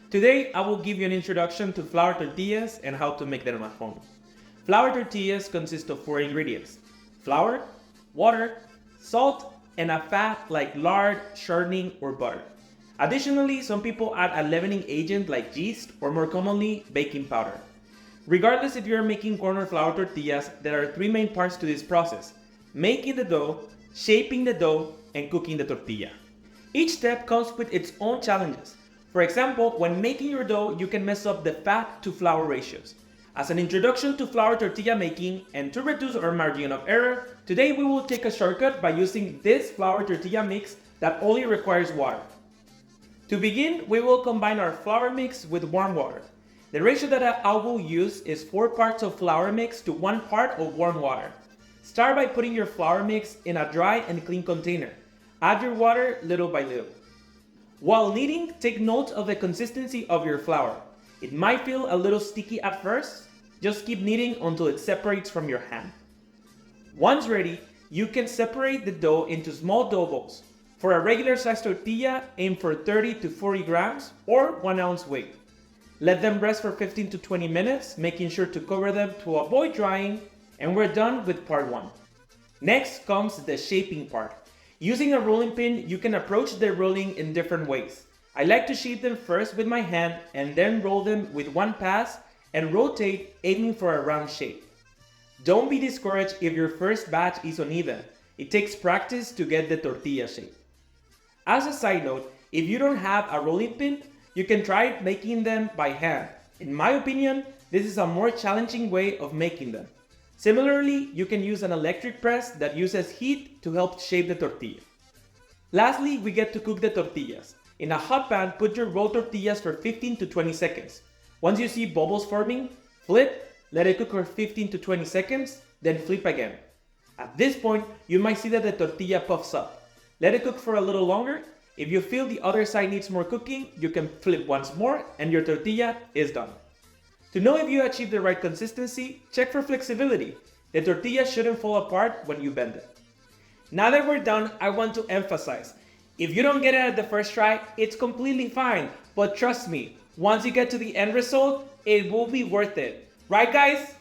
Today, I will give you an introduction to flour tortillas and how to make them at home. Flour tortillas consist of 4 ingredients: flour, water, salt, and a fat like lard, shortening, or butter. Additionally, some people add a leavening agent like yeast or more commonly, baking powder. Regardless if you're making corn or flour tortillas, there are 3 main parts to this process: making the dough, shaping the dough, and cooking the tortilla. Each step comes with its own challenges. For example, when making your dough, you can mess up the fat to flour ratios. As an introduction to flour tortilla making and to reduce our margin of error, today we will take a shortcut by using this flour tortilla mix that only requires water. To begin, we will combine our flour mix with warm water. The ratio that I will use is 4 parts of flour mix to 1 part of warm water. Start by putting your flour mix in a dry and clean container. Add your water little by little. While kneading, take note of the consistency of your flour. It might feel a little sticky at first. Just keep kneading until it separates from your hand. Once ready, you can separate the dough into small dough balls. For a regular size tortilla, aim for 30 to 40 grams or 1 ounce weight. Let them rest for 15 to 20 minutes, making sure to cover them to avoid drying, and we're done with part 1. Next comes the shaping part. Using a rolling pin, you can approach the rolling in different ways. I like to shape them first with my hand and then roll them with one pass and rotate, aiming for a round shape. Don't be discouraged if your first batch is uneven. It takes practice to get the tortilla shape. As a side note, if you don't have a rolling pin, you can try making them by hand. In my opinion, this is a more challenging way of making them. Similarly, you can use an electric press that uses heat to help shape the tortilla. Lastly, we get to cook the tortillas. In a hot pan, put your rolled tortillas for 15 to 20 seconds. Once you see bubbles forming, flip, let it cook for 15 to 20 seconds, then flip again. At this point, you might see that the tortilla puffs up. Let it cook for a little longer. If you feel the other side needs more cooking, you can flip once more and your tortilla is done. To know if you achieve the right consistency, check for flexibility. The tortilla shouldn't fall apart when you bend it. Now that we're done, I want to emphasize, if you don't get it at the first try, it's completely fine. But trust me, once you get to the end result, it will be worth it. Right, guys?